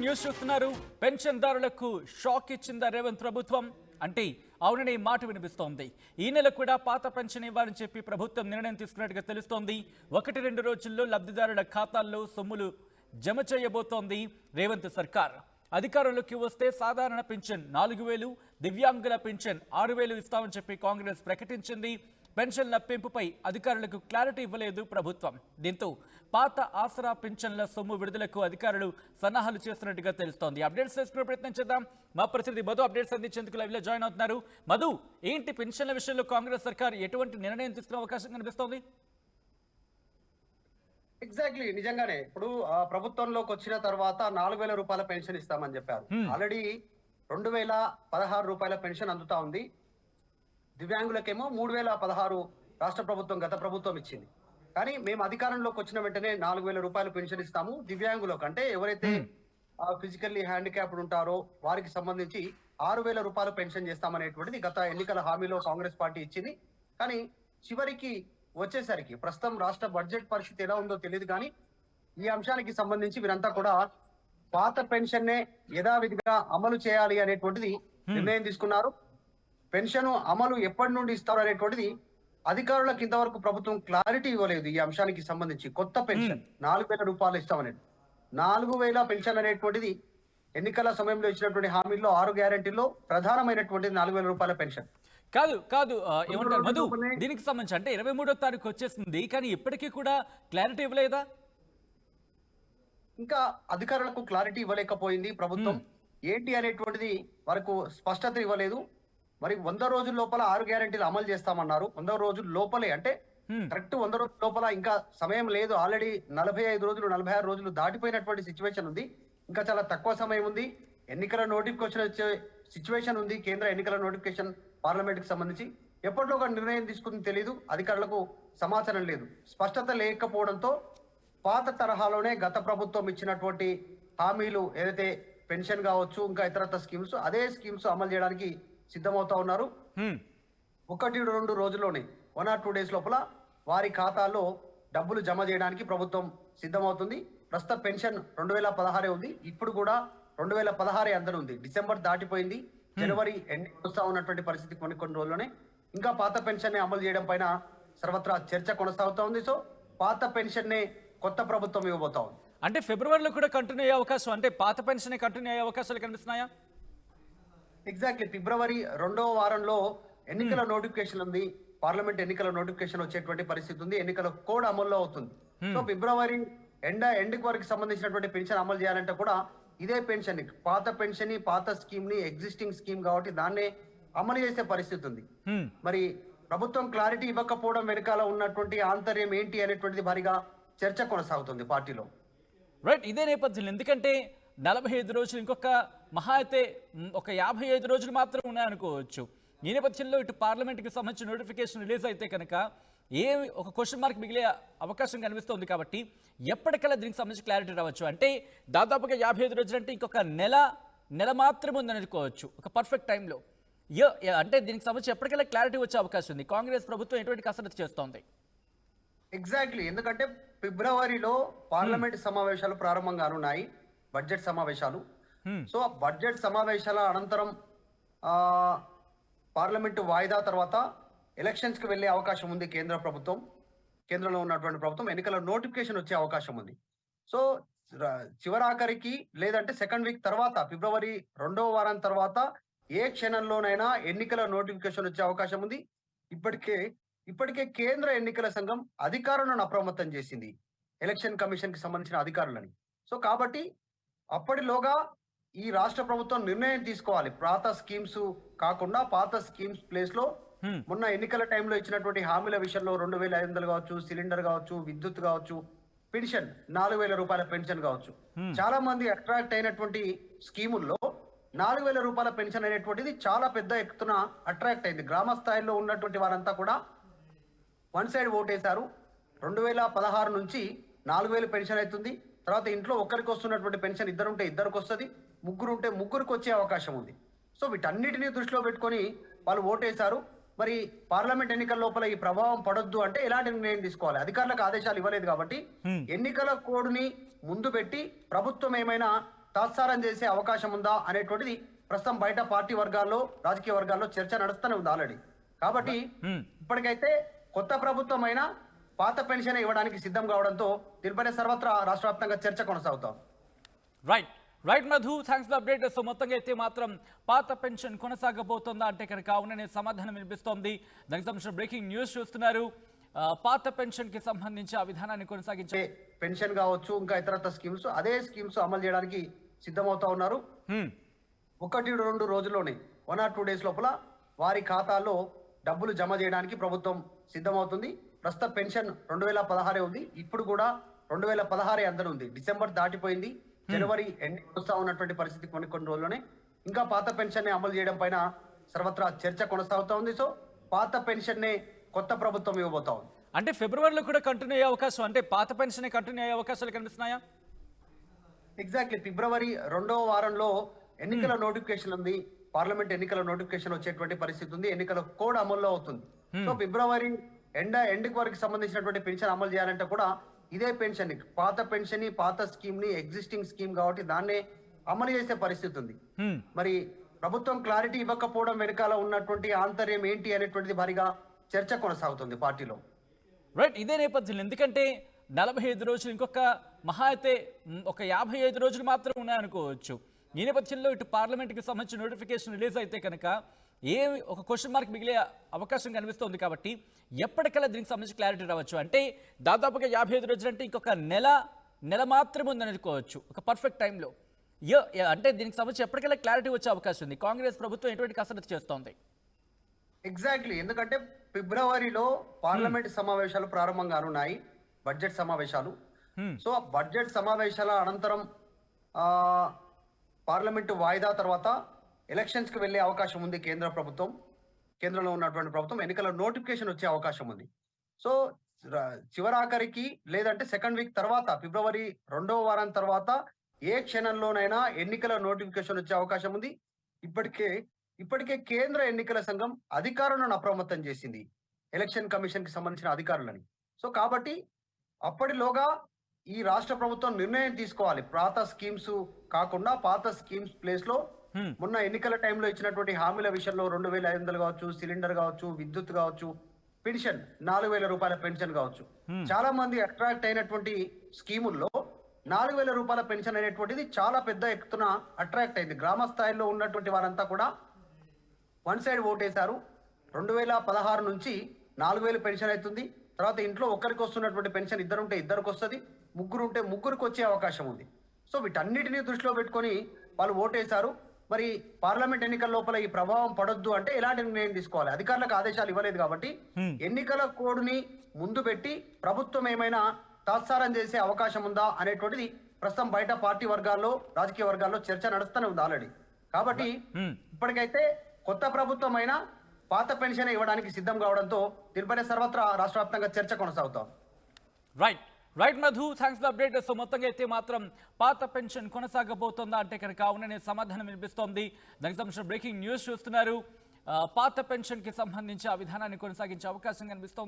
News చూస్తున్నారు. పెన్షన్దారులకు shock ఇచ్చిందా రేవంత్ ప్రభుత్వం అంటే అవుననే మాట వినిపిస్తోంది. ఈ నెల కూడా పాత పెన్షన్ ఇవ్వాలని చెప్పి ప్రభుత్వం నిర్ణయం తీసుకున్నట్టుగా తెలుస్తోంది. 1-2 రోజుల్లో లబ్ధిదారుల ఖాతాల్లో సొమ్ములు జమ చేయబోతోంది రేవంత్ సర్కార్. అధికారంలోకి వస్తే సాధారణ పెన్షన్ 4,000, దివ్యాంగుల పెన్షన్ 6,000 ఇస్తామని చెప్పి కాంగ్రెస్ ప్రకటించింది. పెన్షన్ల పెంపుపై అధికారులకు క్లారిటీ ఇవ్వలేదు ప్రభుత్వం. దీంతో పాత ఆసరా పెన్షన్ల సొమ్ము విడుదలకు అధికారులు సన్నాహాలు చేస్తున్నట్టుగా తెలుస్తోంది. అప్డేట్స్ తెలుసుకునే ప్రయత్నం చేద్దాం. మా ప్రతినిధి మధు అప్డేట్స్ అందించేందుకు లైవ్ లో జాయిన్ అవుతున్నారు. మధు, ఏంటి పెన్షన్ల విషయంలో కాంగ్రెస్ సర్కార్ ఎటువంటి నిర్ణయం తీసుకునే అవకాశం కనిపిస్తోంది? ఎగ్జాక్ట్లీ, నిజంగానే ఇప్పుడు ప్రభుత్వంలోకి వచ్చిన తర్వాత 4,000 రూపాయల పెన్షన్ ఇస్తామని చెప్పారు. ఆల్రెడీ 2,016 రూపాయల పెన్షన్ అందుతా ఉంది. దివ్యాంగులకేమో 3,016 రాష్ట్ర ప్రభుత్వం, గత ప్రభుత్వం ఇచ్చింది. కానీ మేము అధికారంలోకి వచ్చిన వెంటనే 4,000 రూపాయలు పెన్షన్ ఇస్తాము. దివ్యాంగులకు అంటే ఎవరైతే ఫిజికల్లీ హ్యాండిక్యాప్డ్ ఉంటారో వారికి సంబంధించి 6,000 రూపాయలు పెన్షన్ చేస్తామనేటువంటిది గత ఎన్నికల హామీలో కాంగ్రెస్ పార్టీ ఇచ్చింది. కానీ చివరికి వచ్చేసరికి ప్రస్తుతం రాష్ట్ర బడ్జెట్ పరిస్థితి ఎలా ఉందో తెలియదు. కానీ ఈ అంశానికి సంబంధించి వీరంతా కూడా పాత పెన్షన్నే యథావిధిగా అమలు చేయాలి అనేటువంటిది నిర్ణయం తీసుకున్నారు. పెన్షన్ అమలు ఎప్పటి నుండి ఇస్తారు అనేటువంటిది అధికారులకు ఇంతవరకు ప్రభుత్వం క్లారిటీ ఇవ్వలేదు. ఈ అంశానికి సంబంధించి కొత్త పెన్షన్ 4,000 రూపాయలు ఇస్తామనేది 4,000 పెన్షన్ అనేటువంటిది ఎన్నికల సమయంలో ఇచ్చినటువంటి హామీల్లో 6 గ్యారెంటీల్లో ప్రధానమైనటువంటిది 4,000 రూపాయల పెన్షన్ కాదు ఏమంటారు మధు, దీనికి సంబంధించి అంటే 23వ తారీఖు వచ్చేసింది, కానీ ఇప్పటికీ కూడా క్లారిటీ ఇవ్వలేదా? ఇంకా అధికారులకు క్లారిటీ ఇవ్వలేకపోయింది ప్రభుత్వం. ఏంటి అనేటువంటిది వరకు స్పష్టత ఇవ్వలేదు. మరి 100 రోజుల లోపల 6 గ్యారెంటీలు అమలు చేస్తామన్నారు. 100 రోజుల లోపలే అంటే కరెక్ట్ 100 రోజుల లోపల ఇంకా సమయం లేదు. ఆల్రెడీ 45 రోజులు 46 రోజులు దాటిపోయినటువంటి సిచ్యువేషన్ ఉంది. ఇంకా చాలా తక్కువ సమయం ఉంది. ఎన్నికల నోటిఫికేషన్ వచ్చే సిచ్యువేషన్ ఉంది. కేంద్ర ఎన్నికల నోటిఫికేషన్ పార్లమెంట్ కి సంబంధించి ఎప్పట్లో ఒక నిర్ణయం తీసుకుంది తెలియదు. అధికారులకు సమాచారం లేదు. స్పష్టత లేకపోవడంతో పాత తరహాలోనే గత ప్రభుత్వం ఇచ్చినటువంటి హామీలు ఏదైతే పెన్షన్ కావచ్చు, ఇంకా ఇతరత్ర స్కీమ్స్, అదే స్కీమ్స్ అమలు చేయడానికి సిద్ధమవుతా ఉన్నారు. 1-2 రోజుల్లోనే 1 or 2 days లోపల వారి ఖాతాల్లో డబ్బులు జమ చేయడానికి ప్రభుత్వం సిద్ధమవుతుంది. ప్రస్తుత పెన్షన్ 2,016 ఉంది. ఇప్పుడు కూడా 2,016 అందరూ ఉంది. డిసెంబర్ దాటిపోయింది, జనవరి ఎండ్ వస్తా ఉన్నటువంటి పరిస్థితి కొన్ని రోజుల్లోనే. ఇంకా పాత పెన్షన్ ని అమలు చేయడం పైన సర్వత్రా చర్చ కొనసాగుతా ఉంది. సో పాత పెన్షన్ నే కొత్త ప్రభుత్వం ఇవ్వబోతా ఉంది. అంటే ఫిబ్రవరిలో కూడా కంటిన్యూ అయ్యే అవకాశం, అంటే పాత పెన్షన్ కంటిన్యూ అయ్యే అవకాశాలు కనిపిస్తున్నాయా? ఎగ్జాక్ట్లీ, ఫిబ్రవరి 2వ వారంలో ఎన్నికల నోటిఫికేషన్ ఉంది. పార్లమెంట్ ఎన్నికల నోటిఫికేషన్ వచ్చేటువంటి పరిస్థితి ఉంది. ఎన్నికల కోడ్ అమల్లో అవుతుంది. సో ఫిబ్రవరి ఎండ్ వరకు సంబంధించినటువంటి పెన్షన్ అమలు చేయాలంటే కూడా ఇదే పెన్షన్, పాత పెన్షన్ ని, పాత స్కీమ్ ని, ఎగ్జిస్టింగ్ స్కీమ్ కాబట్టి దాన్నే అమలు చేసే పరిస్థితి ఉంది. మరి ప్రభుత్వం క్లారిటీ ఇవ్వకపోవడం వెనకాల ఉన్నటువంటి ఆంతర్యం ఏంటి అనేటువంటిది భారీగా చర్చ కొనసాగుతుంది పార్టీలో. రైట్, ఇదే నేపథ్యంలో ఎందుకంటే 45 రోజులు, ఇంకొక మహా అయితే ఒక 55 రోజులు మాత్రం ఉన్నాయనుకోవచ్చు. ఈ నేపథ్యంలో ఇటు పార్లమెంట్కి సంబంధించిన నోటిఫికేషన్ రిలీజ్ అయితే కనుక ఒక క్వశ్చన్ మార్క్ మిగిలే అవకాశం కనిపిస్తుంది. కాబట్టి ఎప్పటికల్లా దీనికి సంబంధించి క్లారిటీ రావచ్చు. అంటే దాదాపుగా 55 రోజులు అంటే ఇంకొక నెల మాత్రమే ఉందని అనుకోవచ్చు, ఒక పర్ఫెక్ట్ టైంలో. అంటే దీనికి సంబంధించి ఎప్పటికల్లా క్లారిటీ వచ్చే అవకాశం ఉంది. కాంగ్రెస్ ప్రభుత్వం ఎటువంటి కసరత్తు చేస్తోంది? ఎగ్జాక్ట్లీ, ఎందుకంటే ఫిబ్రవరిలో పార్లమెంట్ సమావేశాలు ప్రారంభం కానున్నాయి, బడ్జెట్ సమావేశాలు. సో ఆ బడ్జెట్ సమావేశాల అనంతరం పార్లమెంటు వాయిదా తర్వాత ఎలక్షన్స్ కి వెళ్లే అవకాశం ఉంది. కేంద్రంలో ఉన్నటువంటి ప్రభుత్వం ఎన్నికల నోటిఫికేషన్ వచ్చే అవకాశం ఉంది. సో చివరాఖరికి లేదంటే సెకండ్ వీక్ తర్వాత, ఫిబ్రవరి 2వ వారం తర్వాత ఏ క్షణంలోనైనా ఎన్నికల నోటిఫికేషన్ వచ్చే అవకాశం ఉంది. ఇప్పటికే కేంద్ర ఎన్నికల సంఘం అధికారులను అప్రమత్తం చేసింది, ఎలక్షన్ కమిషన్ కి సంబంధించిన అధికారులని. సో కాబట్టి అప్పటిలోగా ఈ రాష్ట్ర ప్రభుత్వం నిర్ణయం తీసుకోవాలి. పాత స్కీమ్స్ కాకుండా పాత స్కీమ్స్ ప్లేస్ లో మొన్న ఎన్నికల టైంలో ఇచ్చినటువంటి హామీల విషయంలో 2,500 కావచ్చు, సిలిండర్ కావచ్చు, విద్యుత్ కావచ్చు, పెన్షన్ 4,000 రూపాయల పెన్షన్ కావచ్చు, చాలా మంది అట్రాక్ట్ అయినటువంటి స్కీముల్లో 4,000 రూపాయల పెన్షన్ అనేటువంటిది చాలా పెద్ద ఎత్తున అట్రాక్ట్ అయింది. గ్రామ స్థాయిలో ఉన్నటువంటి వారంతా కూడా వన్ సైడ్ ఓటేశారు. 2,016 నుంచి 4,000 పెన్షన్ అవుతుంది. తర్వాత ఇంట్లో ఒకరికి వస్తున్నటువంటి పెన్షన్ ఇద్దరుంటే ఇద్దరికి వస్తుంది, ముగ్గురుంటే ముగ్గురికి వచ్చే అవకాశం ఉంది. సో వీటన్నిటినీ దృష్టిలో పెట్టుకొని వాళ్ళు ఓటేశారు. మరి పార్లమెంట్ ఎన్నికల లోపల ఈ ప్రభావం పడొద్దు అంటే ఎలాంటి నిర్ణయం తీసుకోవాలి? అధికారులకు ఆదేశాలు ఇవ్వలేదు కాబట్టి ఎన్నికల కోడ్ని ముందు పెట్టి ప్రభుత్వం ఏమైనా తాత్సారం చేసే అవకాశం ఉందా అనేటువంటిది ప్రస్తుతం బయట పార్టీ వర్గాల్లో రాజకీయ వర్గాల్లో చర్చ నడుస్తూనే ఉంది ఆల్రెడీ. కాబట్టి ఇప్పటికైతే కొత్త ప్రభుత్వం అయినా పాత పెన్షన్ ఇవ్వడానికి సిద్ధం కావడంతో దీనిపైన సర్వత్రా రాష్ట్ర వ్యాప్తంగా చర్చ కొనసాగుతాం. Right right Madhu, thanks for update. So మొత్తంగా అయితే మాత్రం పాత పెన్షన్ కొనసాగబోతుందా అంటే కనుక అవుననే సమాధానం వినిపిస్తోంది. దానికి సంబంధించిన బ్రేకింగ్ న్యూస్ చూస్తున్నారు. పాత పెన్షన్ కి సంబంధించి ఆ విధానాన్ని కొనసాగించే పెన్షన్ కావచ్చు, ఇంకా ఇతరత్ర స్కీమ్స్, అదే స్కీమ్స్ అమలు చేయడానికి సిద్ధమవుతా ఉన్నారు. 1-2 రోజుల్లోనే 1 or 2 days లోపల వారి ఖాతాల్లో డబ్బులు జమ చేయడానికి ప్రభుత్వం సిద్ధమవుతుంది. ప్రస్తుత పెన్షన్ 2016 ఉంది. ఇప్పుడు కూడా 2016 అందరూ ఉంది. డిసెంబర్ దాటిపోయింది, జనవరి ఎండ్ వస్తా ఉన్నటువంటి పరిస్థితి కొన్ని రోజుల్లోనే ఇంకా పాత పెన్షన్ ని అమలు చేయడం పైన సర్వత్రా చర్చ కొనసాగుతా ఉంది. సో పాత పెన్షన్ నే కొత్త ప్రభుత్వం ఇవ్వబోతా ఉంది. అంటే ఫిబ్రవరిలో కూడా కంటిన్యూ అయ్యే అవకాశం, అంటే పాత పెన్షన్ కంటిన్యూ అయ్యే అవకాశాలు కనిపిస్తున్నాయా? ఎగ్జాక్ట్లీ ఫిబ్రవరి 2వ వారంలో ఎన్నికల నోటిఫికేషన్ ఉంది. పార్లమెంట్ ఎన్నికల నోటిఫికేషన్ వచ్చేటువంటి పరిస్థితి ఉంది. ఎన్నికల కోడ్ అమల్లో అవుతుంది. సో ఫిబ్రవరి ఎండ్ వరకు సంబంధించినటువంటి పెన్షన్ అమలు చేయాలంటే కూడా ఇదే పెన్షన్, పాత పెన్షన్ ని, పాత స్కీమ్ ని, ఎగ్జిస్టింగ్ స్కీమ్ కాబట్టి దాన్నే అమలు చేసే పరిస్థితి ఉంది. మరి ప్రభుత్వం క్లారిటీ ఇవ్వకపోవడం వెనకాల ఉన్నటువంటి ఆంతర్యం ఏంటి అనేటువంటిది భారీగా చర్చ కొనసాగుతుంది పార్టీలో. రైట్, ఇదే నేపథ్యంలో ఎందుకంటే 45 రోజులు, ఇంకొక మహా అయితే ఒక 55 రోజులు మాత్రం ఉన్నాయనుకోవచ్చు. ఈ నేపథ్యంలో ఇటు పార్లమెంట్కి సంబంధించిన నోటిఫికేషన్ రిలీజ్ అయితే కనుక ఒక క్వశ్చన్ మార్క్ మిగిలే అవకాశం కనిపిస్తుంది. కాబట్టి ఎప్పటికల్లా దీనికి సంబంధించి క్లారిటీ రావచ్చు. అంటే దాదాపుగా 55 రోజులు అంటే ఇంకొక నెల మాత్రమే ఉందని అనుకోవచ్చు, ఒక పర్ఫెక్ట్ టైంలో. అంటే దీనికి సంబంధించి ఎప్పటికల్లా క్లారిటీ వచ్చే అవకాశం ఉంది. కాంగ్రెస్ ప్రభుత్వం ఎటువంటి కసరత్తు చేస్తోంది? ఎగ్జాక్ట్లీ, ఎందుకంటే ఫిబ్రవరిలో పార్లమెంట్ సమావేశాలు ప్రారంభం కానున్నాయి, బడ్జెట్ సమావేశాలు. సో ఆ బడ్జెట్ సమావేశాల అనంతరం పార్లమెంటు వాయిదా తర్వాత ఎలక్షన్స్ కి వెళ్లే అవకాశం ఉంది. కేంద్రంలో ఉన్నటువంటి ప్రభుత్వం ఎన్నికల నోటిఫికేషన్ వచ్చే అవకాశం ఉంది. సో చివరాఖరికి లేదంటే సెకండ్ వీక్ తర్వాత, ఫిబ్రవరి 2వ వారం తర్వాత ఏ క్షణంలోనైనా ఎన్నికల నోటిఫికేషన్ వచ్చే అవకాశం ఉంది. ఇప్పటికే కేంద్ర ఎన్నికల సంఘం అధికారులను అప్రమత్తం చేసింది, ఎలక్షన్ కమిషన్ కి సంబంధించిన అధికారులని. సో కాబట్టి అప్పటిలోగా ఈ రాష్ట్ర ప్రభుత్వం నిర్ణయం తీసుకోవాలి. పాత స్కీమ్స్ కాకుండా పాత స్కీమ్స్ ప్లేస్ లో మొన్న ఎన్నికల టైంలో ఇచ్చినటువంటి హామీల విషయంలో 2500 కావచ్చు, సిలిండర్ కావచ్చు, విద్యుత్ కావచ్చు, పెన్షన్ 4000 రూపాయల పెన్షన్ కావచ్చు, చాలా మంది అట్రాక్ట్ అయినటువంటి స్కీముల్లో 4000 రూపాయల పెన్షన్ అనేటువంటిది చాలా పెద్ద ఎత్తున అట్రాక్ట్ అయింది. గ్రామ స్థాయిలో ఉన్నటువంటి వారంతా కూడా వన్ సైడ్ ఓటేశారు. 2016 నుంచి 4000 పెన్షన్ అవుతుంది. తర్వాత ఇంట్లో ఒక్కరికి వస్తున్నటువంటి పెన్షన్ ఇద్దరుంటే ఇద్దరికి వస్తుంది, ముగ్గురుంటే ముగ్గురికి వచ్చే అవకాశం ఉంది. సో వీటన్నిటిని దృష్టిలో పెట్టుకొని వాళ్ళు ఓటేశారు. మరి పార్లమెంట్ ఎన్నికల లోపల ఈ ప్రభావం పడొద్దు అంటే ఎలాంటి నిర్ణయం తీసుకోవాలి? అధికారులకు ఆదేశాలు ఇవ్వలేదు కాబట్టి ఎన్నికల కోడ్ని ముందు పెట్టి ప్రభుత్వం ఏమైనా తాత్సారం చేసే అవకాశం ఉందా అనేటువంటిది ప్రస్తుతం బయట పార్టీ వర్గాల్లో రాజకీయ వర్గాల్లో చర్చ నడుస్తూనే ఉంది ఆల్రెడీ. కాబట్టి ఇప్పటికైతే కొత్త ప్రభుత్వం అయినా పాత పెన్షన్ ఇవ్వడానికి సిద్ధం కావడంతో దీనిపైన సర్వత్రా రాష్ట్ర వ్యాప్తంగా చర్చ కొనసాగుతాం. Right Madhu, thanks for update. So మొత్తంగా అయితే మాత్రం పాత పెన్షన్ కొనసాగబోతుందా అంటే కనుక అవుననే సమాధానం వినిపిస్తోంది. దానికి సంబంధించిన బ్రేకింగ్ న్యూస్ చూస్తున్నారు. పాత పెన్షన్ కి సంబంధించి ఆ విధానాన్ని కొనసాగించే అవకాశం కనిపిస్తోంది.